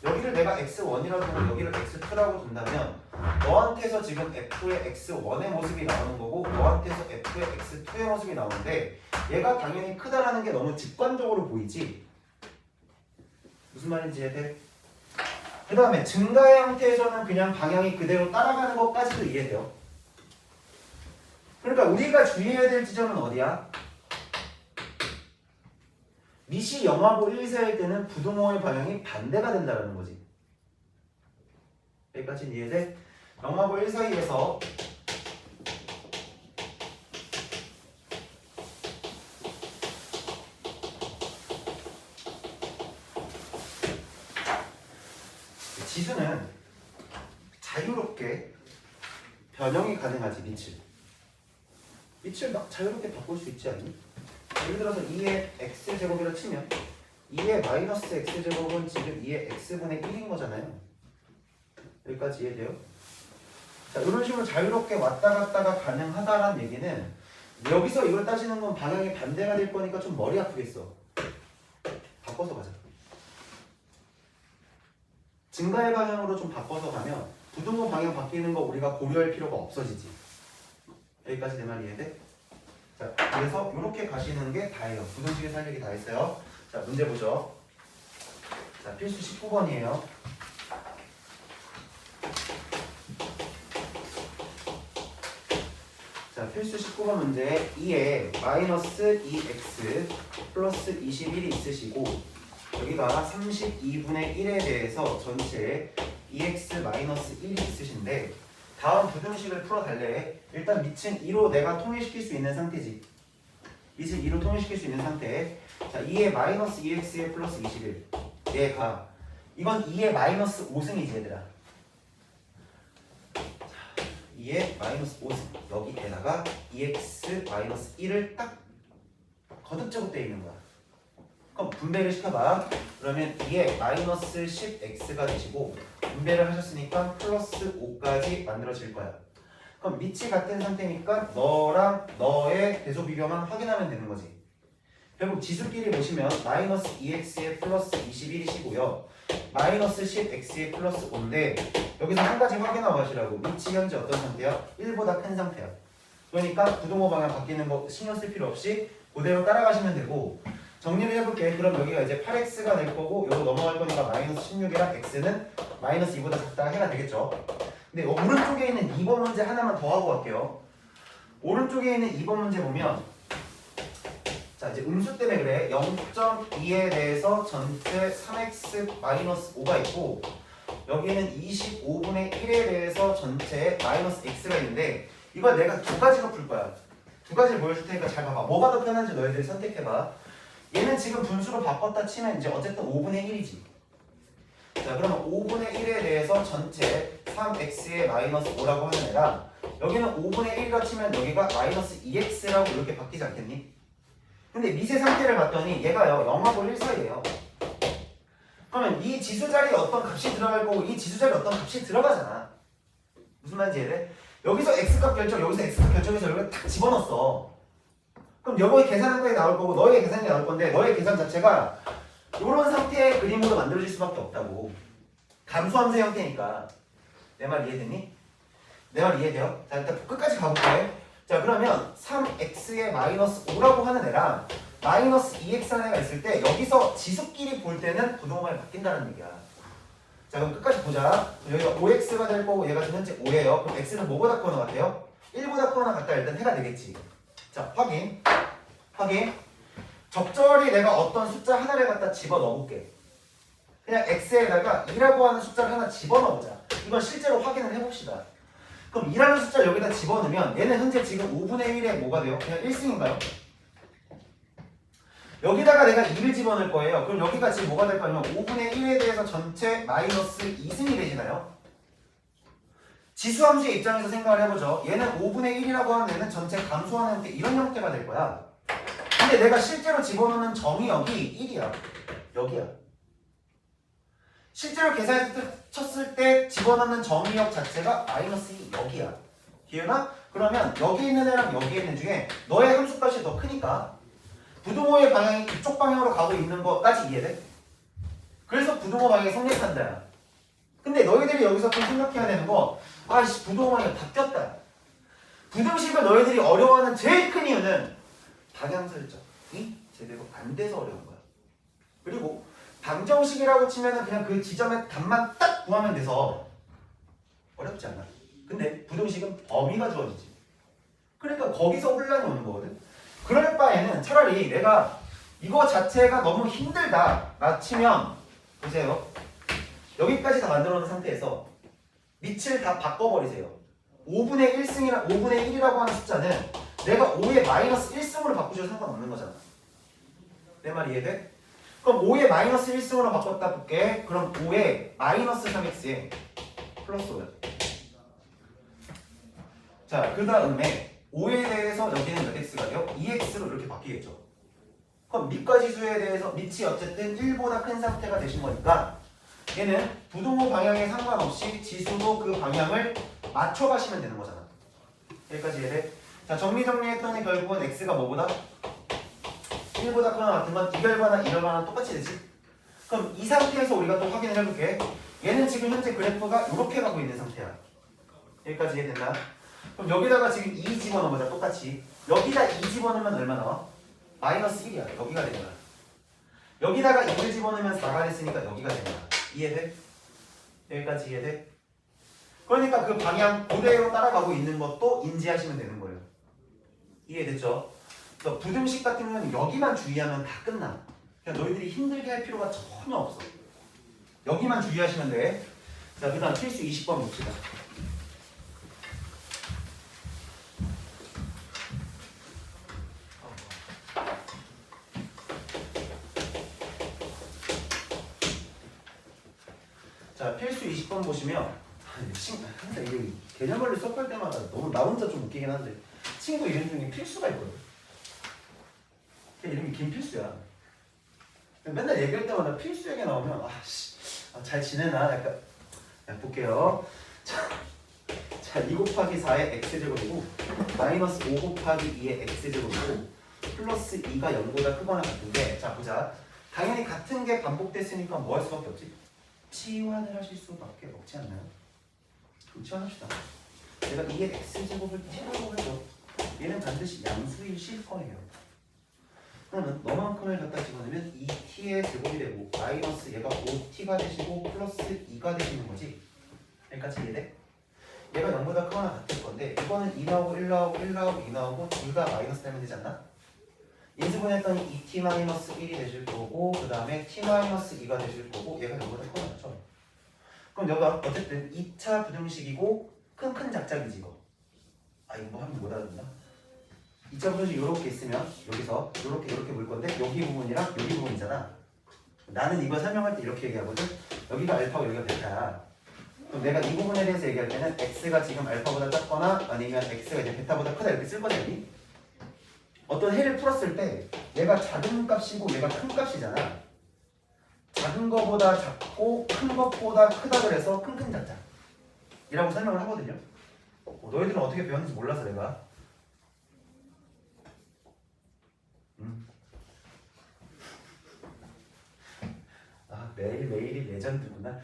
여기를 내가 x1이라고 하고 여기를 x2라고 둔다면 너한테서 지금 f의 x1의 모습이 나오는 거고 너한테서 f의 x2의 모습이 나오는데 얘가 당연히 크다라는 게 너무 직관적으로 보이지? 무슨 말인지 이해돼? 그 다음에 증가의 형태에서는 그냥 방향이 그대로 따라가는 것까지도 이해돼요. 그러니까 우리가 주의해야 될 지점은 어디야? 미시 영화고 1세일 때는 부등호의 방향이 반대가 된다는 거지. 여기까지 이해돼? 영화고 1 사이에서 지수는 자유롭게 변형이 가능하지. 밑을 막 자유롭게 바꿀 수 있지 않니? 예를 들어서 2의 x제곱이라 치면 2의 마이너스 x제곱은 지금 2의 x분의 1인 거잖아요. 여기까지 이해돼요? 자, 이런 식으로 자유롭게 왔다 갔다가 가능하다라는 얘기는 여기서 이걸 따지는 건 방향이 반대가 될 거니까 좀 머리 아프겠어. 바꿔서 가자. 증가의 방향으로 좀 바꿔서 가면 부등호 방향 바뀌는 거 우리가 고려할 필요가 없어지지. 여기까지 내 말 이해돼? 자, 그래서 이렇게 가시는 게 다예요. 부등식의 살리기 다 했어요. 자, 문제 보죠. 자, 필수 19번이에요. 자, 필수 19번 문제 2에 마이너스 2x 플러스 21이 있으시고 여기가 32분의 1에 대해서 전체 2x 마이너스 1이 있으신데 다음 부등식을 풀어달래. 일단 밑은 2로 내가 통일시킬 수 있는 상태지. 밑은 2로 통일시킬 수 있는 상태. 자, 2의 마이너스 2x에 플러스 21 얘가 이건 2의 마이너스 5승이지 얘들아. 자, 2의 마이너스 5승 여기에다가 2x 마이너스 1을 딱 거듭적으로 떼어 있는 거야. 그럼 분배를 시켜봐. 그러면 2의 마이너스 10x가 되시고 분배를 하셨으니까 플러스 5까지 만들어질 거야. 그럼 밑이 같은 상태니까 너랑 너의 대소 비교만 확인하면 되는 거지. 결국 지수끼리 보시면 마이너스 2x에 플러스 21이시고요. 마이너스 10x에 플러스 5인데 여기서 한 가지 확인하고 하시라고. 밑이 현재 어떤 상태야? 1보다 큰 상태야. 그러니까 부등호 방향 바뀌는 거 신경 쓸 필요 없이 그대로 따라가시면 되고 정리를 해볼게. 그럼 여기가 이제 8x가 될 거고 요거 넘어갈 거니까 마이너스 16이랑 x는 마이너스 2보다 작다 해가 되겠죠. 근데 오른쪽에 있는 2번 문제 하나만 더 하고 갈게요. 오른쪽에 있는 2번 문제 보면 자 이제 음수 때문에 그래. 0.2에 대해서 전체 3x 마이너스 5가 있고 여기에는 25분의 1에 대해서 전체 마이너스 x가 있는데 이걸 내가 두 가지로 풀 거야. 두 가지를 보여줄 테니까 잘 봐봐. 뭐가 더 편한지 너희들이 선택해봐. 얘는 지금 분수로 바꿨다 치면 이제 어쨌든 5분의 1이지. 자 그러면 5분의 1에 대해서 전체 3x의 마이너스 5라고 하는 애랑 여기는 5분의 1이라 치면 여기가 마이너스 2x라고 이렇게 바뀌지 않겠니? 근데 밑의 상태를 봤더니 얘가요 0하고 1 사이에요. 그러면 이 지수 자리에 어떤 값이 들어갈 거고 이 지수 자리에 어떤 값이 들어가잖아. 무슨 말인지 이해돼? 여기서 x값 결정 여기서 x값 결정해서 여기를 딱 집어넣었어. 그럼 여거의 계산한 거에 나올 거고 너의 계산이 나올 건데 너의 계산 자체가 이런 상태의 그림으로 만들어질 수밖에 없다고. 감수함수 형태니까. 내 말 이해되니? 내 말 이해돼요? 자 일단 끝까지 가볼게. 자 그러면 3x의 마이너스 5라고 하는 애랑 마이너스 2x 하는 애가 있을 때 여기서 지수끼리 볼 때는 부등호방이 바뀐다는 얘기야. 자 그럼 끝까지 보자. 여기가 5x가 될 거고 얘가 지금 현재 5예요. 그럼 x는 뭐보다 크거나 같아요? 1보다 크거나 같다. 일단 해가 되겠지. 자 확인. 적절히 내가 어떤 숫자 하나를 갖다 집어넣어볼게. 그냥 x에다가 2라고 하는 숫자를 하나 집어넣어보자. 이건 실제로 확인을 해봅시다. 그럼 2라는 숫자를 여기다 집어넣으면 얘는 현재 지금 5분의 1에 뭐가 돼요? 그냥 1승인가요? 여기다가 내가 2를 집어넣을 거예요. 그럼 여기가 지금 뭐가 될 거냐면 5분의 1에 대해서 전체 마이너스 2승이 되시나요? 지수함수의 입장에서 생각을 해보죠. 얘는 5분의 1이라고 하는 얘는 전체 감소하는 형태, 이런 형태가 될 거야. 근데 내가 실제로 집어넣는 정의역이 1이야. 여기야. 실제로 계산해서 쳤을 때 집어넣는 정의역 자체가 마이너스 2 여기야. 기회나? 그러면 여기 있는 애랑 여기 있는 중에 너의 함수값이 더 크니까 부등호의 방향이 이쪽 방향으로 가고 있는 거까지 이해돼? 그래서 부등호 방향이 성립한다. 근데 너희들이 여기서 좀 생각해야 되는 거, 아이씨 부등호 방향이 바뀌었다. 부등식을 너희들이 어려워하는 제일 큰 이유는 방향 설정이 제대로 안 돼서 어려운 거야. 그리고 방정식이라고 치면은 그냥 그 지점의 답만 딱 구하면 돼서 어렵지 않아. 근데 부등식은 범위가 주어지지. 그러니까 거기서 혼란이 오는 거거든. 그럴 바에는 차라리 내가 이거 자체가 너무 힘들다 라 치면 보세요. 여기까지 다 만들어 놓은 상태에서 밑을 다 바꿔버리세요. 5분의 1승이랑 5분의 1이라고 하는 숫자는 내가 5의 마이너스 1승으로 바꾸셔도 상관없는 거잖아. 내 말 이해돼? 그럼 5의 마이너스 1승으로 바꿨다 볼게. 그럼 5의 마이너스 3x에 플러스 5야. 자, 그 다음에 5에 대해서 여기는 몇 x가 돼요? 2x로 이렇게 바뀌겠죠. 그럼 밑과 지수에 대해서 밑이 어쨌든 1보다 큰 상태가 되신 거니까 얘는 부등호 방향에 상관없이 지수도 그 방향을 맞춰가시면 되는 거잖아. 여기까지 이해돼? 자, 정리했더니 결국은 x가 뭐보다? 1보다 크거나 같은 건 이결과나 이결과나 똑같이 되지? 그럼 이 상태에서 우리가 또 확인을 해볼게. 얘는 지금 현재 그래프가 이렇게 가고 있는 상태야. 여기까지 이해됐나? 그럼 여기다가 지금 2 집어넣어보자. 똑같이 여기다 2 집어넣으면 얼마 나와? 마이너스 1이야. 여기가 되는 거야. 여기다가 2를 집어넣으면 4가 됐으니까 여기가 되는 거야. 이해돼? 여기까지 이해돼? 그러니까 그 방향 그대로 따라가고 있는 것도 인지하시면 되는 거예요. 이해됐죠? 그래서 부등식 같은 경우는 여기만 주의하면 다 끝나. 그냥 너희들이 힘들게 할 필요가 전혀 없어. 여기만 주의하시면 돼. 자, 그 다음 필수 20번 봅시다. 자, 필수 20번 보시면 항상 이게 개념원리 수업할 때마다 너무 나 혼자 좀 웃기긴 한데 친구 이름 중에 필수가 있거든. 걔 이름이 김필수야. 맨날 얘기할 때마다 필수 얘기 나오면 잘 지내나? 약간 볼게요. 자, 2 곱하기 4의 x제곱이고 마이너스 5 곱하기 2의 x제곱이고 플러스 2가 0보다 크거나 같은데, 자 보자. 당연히 같은 게 반복됐으니까 뭐 할 수밖에 없지? 치환을 하실 수밖에 없지 않나요? 그럼 치환합시다. 제가 2의 x제곱을 t라고 해도 얘는 반드시 양수이실 거예요. 그러면 너만큼을 갖다 집어넣으면 2t의 제곱이 되고 마이너스 얘가 5t가 되시고 플러스 2가 되시는 거지. 여기까지 이해돼? 얘가 0보다 크거나 같을 건데 이거는 2 나오고 1 나오고 1 나오고 2 나오고 둘 다 마이너스 되면 되지 않나? 인수분했더니 2t 마이너스 1이 되실 거고 그 다음에 t 마이너스 2가 되실 거고 얘가 0보다 크거나 같죠? 그럼 여기가 어쨌든 2차 부등식이고 큰 작작이지 이거. 이거 뭐 하면 못 알아듣나? 2차 부등식 이렇게 있으면 여기서 이렇게 볼 건데 여기 부분이랑 여기 부분이잖아. 나는 이거 설명할 때 이렇게 얘기하거든. 여기가 알파고 여기가 베타야. 그럼 내가 이 부분에 대해서 얘기할 때는 x가 지금 알파보다 작거나 아니면 x가 이제 베타보다 크다 이렇게 쓸 거잖니? 어떤 해를 풀었을 때 얘가 작은 값이고 얘가 큰 값이잖아. 작은 거보다 작고 큰 것보다 크다 그래서 큰 작작 이라고 설명을 하거든요. 너희들은 어떻게 배웠는지 몰라서 내가 매일매일이 레전드구나.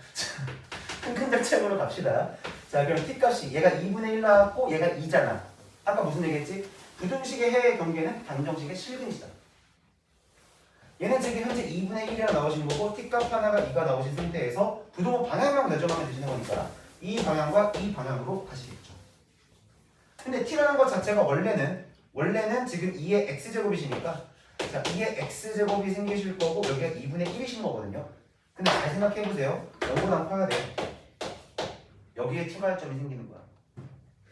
큰 작작으로 갑시다. 자, 그럼 t값이 얘가 2분의 1 나왔고 얘가 2잖아. 아까 무슨 얘기했지? 부등식의 해의 경계는 방정식의 실근이다. 얘는 지금 현재 2분의 1이라 나오신 거고 t값 하나가 2가 나오신 상태에서 부등호 방향만 매점하면 되시는 거니까 이 방향과 이 방향으로 가시겠죠. 근데 t라는 것 자체가 원래는 지금 2의 x제곱이시니까 자, 2의 x제곱이 생기실 거고 여기가 2분의 1이신 거거든요. 근데 잘 생각해보세요. 0보다 커야 돼. 여기에 추가할 점이 생기는 거야.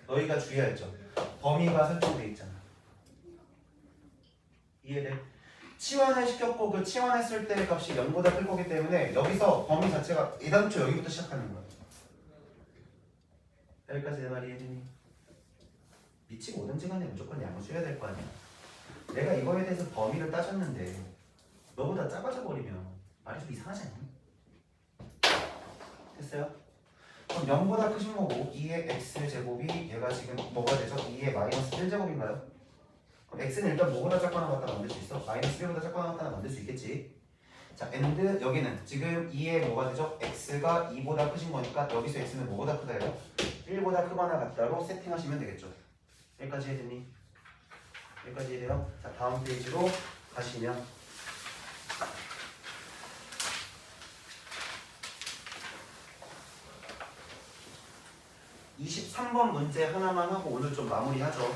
너희가 주의할 점. 범위가 설정돼 있잖아. 이해돼? 치환을 시켰고 그 치환했을 때 값이 0보다 클 거기 때문에 여기서 범위 자체가 애당초 여기부터 시작하는 거야. 여기까지 내 말이 이해되니? 미치고 오든지 간에 무조건 양을 써야 될 거 아니야. 내가 이거에 대해서 범위를 따졌는데 너보다 작아져 버리면 말이 좀 이상하지 않니? 됐어요? 그럼 0보다 크신 거고 2의 x제곱이 얘가 지금 뭐가 되죠? 2의 마이너스 1제곱인가요? 그럼 x는 일단 뭐보다 작거나 같다 만들 수 있어? 마이너스 1보다 작거나 같다 만들 수 있겠지. 자, and 여기는 지금 2의 뭐가 되죠? x가 2보다 크신 거니까 여기서 x는 뭐보다 크다예요? 1보다 크거나 같다로 세팅하시면 되겠죠. 여기까지 해야되니? 여기까지 해야 돼요? 자, 다음 페이지로 가시면 23번 문제 하나만 하고 오늘 좀 마무리하죠.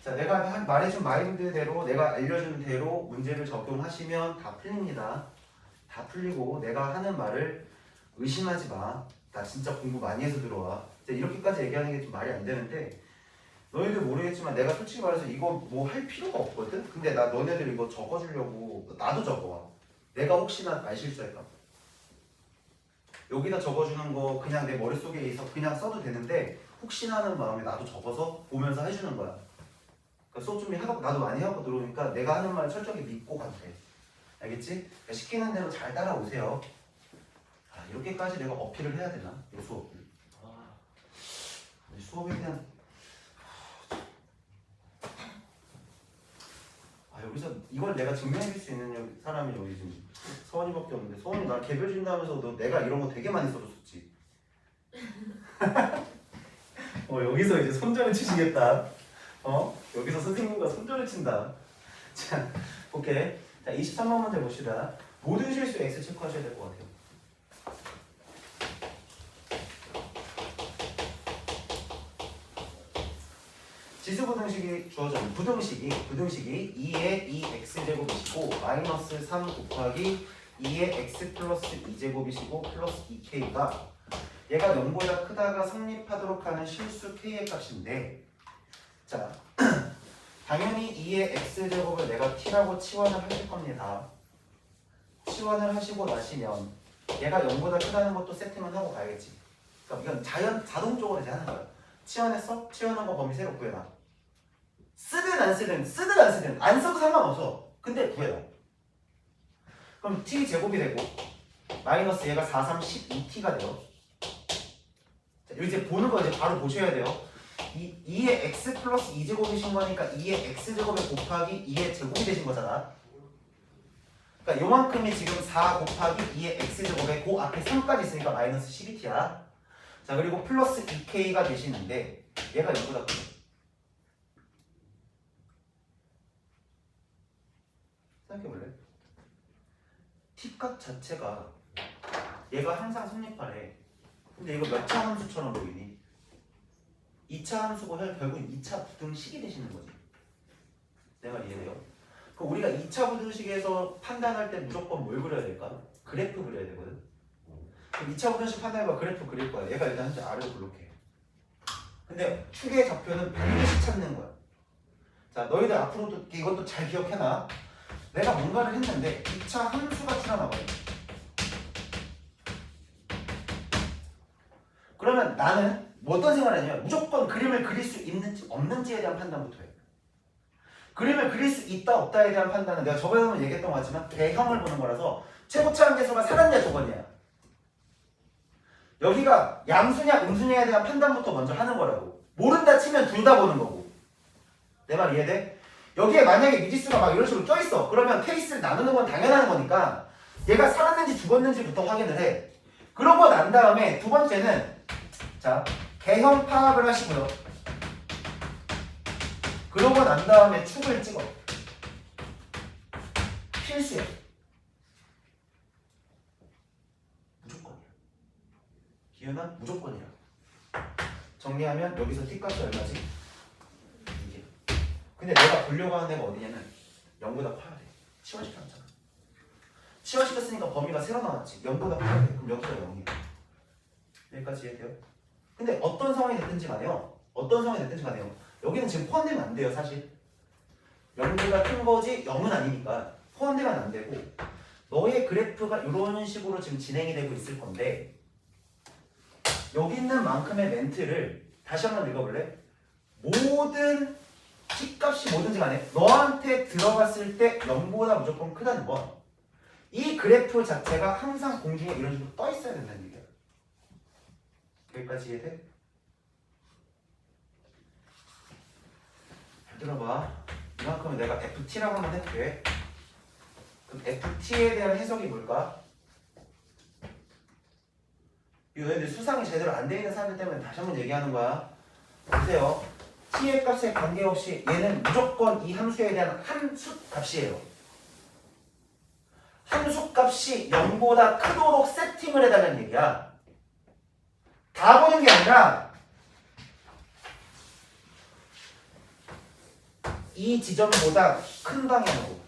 자, 내가 말해준 마인드대로 내가 알려준 대로 문제를 적용하시면 다 풀립니다. 다 풀리고 내가 하는 말을 의심하지 마. 나 진짜 공부 많이 해서 들어와. 이렇게까지 얘기하는 게 좀 말이 안 되는데 너희들 모르겠지만 내가 솔직히 말해서 이거 뭐 할 필요가 없거든? 근데 나 너네들 이거 적어주려고 나도 적어와. 내가 혹시나 말 실수할까 봐. 여기다 적어주는 거 그냥 내 머릿속에 있어 그냥 써도 되는데 혹시나 하는 마음에 나도 적어서 보면서 해주는 거야. 그러니까 수업 준비하고 나도 많이 하고 들어오니까 내가 하는 말 철저하게 믿고 가도 돼. 알겠지? 그러니까 시키는 대로 잘 따라오세요. 아, 이렇게까지 내가 어필을 해야 되나? 이 수업을. 수업에 대한 여기서 이걸 내가 증명해줄 수 있는 사람이 여기 지금 서원이밖에 없는데 서원이 나 개별 준다면서 너 내가 이런 거 되게 많이 써줬었지. 여기서 이제 손절을 치시겠다. 여기서 선생님과 손절을 친다. 자, 오케이. 자, 23번 문제 봅시다. 모든 실수 X 체크하셔야 될 것 같아요. 지수 부등식이 주어졌는 부등식이 2의 2x제곱이시고 마이너스 3 곱하기 2의 x 플러스 2제곱이시고 플러스 2k가 얘가 0보다 크다가 성립하도록 하는 실수 k의 값인데 자 당연히 2의 x제곱을 내가 t라고 치환을 하실 겁니다. 치환을 하시고 나시면 얘가 0보다 크다는 것도 세팅을 하고 가야겠지. 그러니까 이건 자동적으로 이제 하는 거야. 치환했어? 치환한 거 범위 새로 구해놔. 쓰든 안 쓰든 안 써도 상관없어. 근데 구해놔. 그럼 t 제곱이 되고 마이너스 얘가 4, 3, 12t가 돼요. 자, 이제 보는 거 이제 바로 보셔야 돼요. 2의 x 플러스 2제곱이신 거니까 2의 x제곱에 곱하기 2의 제곱이 되신 거잖아. 그러니까 요만큼이 지금 4 곱하기 2의 x제곱에 그 앞에 3까지 있으니까 마이너스 12t야. 자, 그리고 플러스 2k가 되시는데 얘가 0보다 크죠. 생각해볼래? t값 자체가 얘가 항상 성립하래. 근데 이거 몇 차 함수처럼 보이니? 2차 함수고 결국 2차 부등식이 되시는 거지. 내 말 이해돼요? 그럼 우리가 2차 부등식에서 판단할 때 무조건 뭘 그려야 될까? 그래프 그려야 되거든. 그럼 2차 부등식 판단해봐. 그래프 그릴 거야. 얘가 일단 현재 R을 블록해. 근데 축의 좌표는 반드시 찾는 거야. 자, 너희들 앞으로도 이것도 잘 기억해놔. 내가 뭔가를 했는데 2차 함수가 출현하거든. 그러면 나는 어떤 생각을 하냐면 무조건 그림을 그릴 수 있는지 없는지에 대한 판단부터 해. 그림을 그릴 수 있다 없다에 대한 판단은 내가 저번에 한번 얘기했던 것 같지만 대형을 보는 거라서 최고차 함계수가 살았냐 죽었냐. 여기가 양수냐 음수냐에 대한 판단부터 먼저 하는 거라고. 모른다 치면 둘 다 보는 거고. 내 말 이해돼? 여기에 만약에 미지수가 막 이런 식으로 껴있어. 그러면 케이스를 나누는 건 당연한 거니까 얘가 살았는지 죽었는지부터 확인을 해. 그러고 난 다음에 두 번째는 자 개형 파악을 하시고요. 그러고 난 다음에 축을 찍어. 필수야. 무조건이야. 기현아 무조건이야. 정리하면 여기서 t 값이 얼마지? 이게. 근데 내가 보려고 하는 애가 어디냐면 0보다 커야 돼. 치환시켰잖아. 치환시켰으니까 범위가 새로 나왔지. 0보다 커야 돼. 그럼 여기가 0이야. 여기까지 이해돼요? 근데 어떤 상황이 됐든지 간에요. 여기는 지금 포함되면 안 돼요, 사실. 0보다 큰 거지 0은 아니니까 포함되면 안 되고 너의 그래프가 이런 식으로 지금 진행이 되고 있을 건데 여기 있는 만큼의 멘트를 다시 한번 읽어볼래? 모든 t값이 뭐든지 간에 너한테 들어갔을 때 0보다 무조건 크다는 건 이 그래프 자체가 항상 공중에 이런 식으로 떠 있어야 된다는 얘기야. 여기까지 이해돼? 잘 들어봐. 이만큼은 내가 FT라고 한번 해볼게. 그럼 FT에 대한 해석이 뭘까? 이거 얘들 수상이 제대로 안 돼 있는 사람들 때문에 다시 한번 얘기하는 거야. 보세요. t의 값에 관계없이 얘는 무조건 이 함수에 대한 함수 값이에요. 함수 값이 0보다 크도록 세팅을 해달라는 얘기야. 다 보는 게 아니라 이 지점보다 큰 방향으로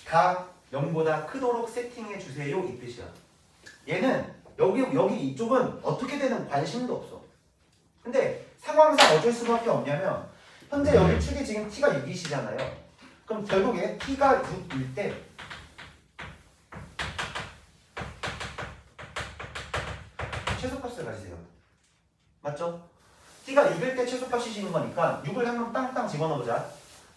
다 0보다 크도록 세팅해 주세요 이 뜻이야. 얘는 여기 이쪽은 어떻게 되는 관심도 없어. 근데 상황상 어쩔 수밖에 없냐면 현재 여기 축이 지금 t가 6이시잖아요. 그럼 결국에 t가 6일 때 최소값을 가지세요. 맞죠? t가 6일 때 최소값이시는 거니까 6을 한번 땅땅 집어넣어보자.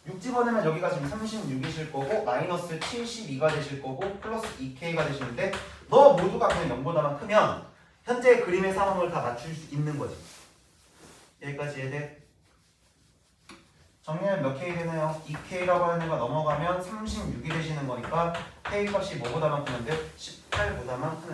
6 집어넣으면 여기가 지금 36이실 거고 마이너스 72가 되실 거고 플러스 2k가 되시는데 너 모두가 그냥 0보다만 크면 현재 그림의 상황을 다 맞출 수 있는 거지. 여기까지 이해돼? 정리하면 몇 k 되나요? 2k라고 하는 애가 넘어가면 36이 되시는 거니까 k 값이 뭐보다만 크는데 18보다만 크는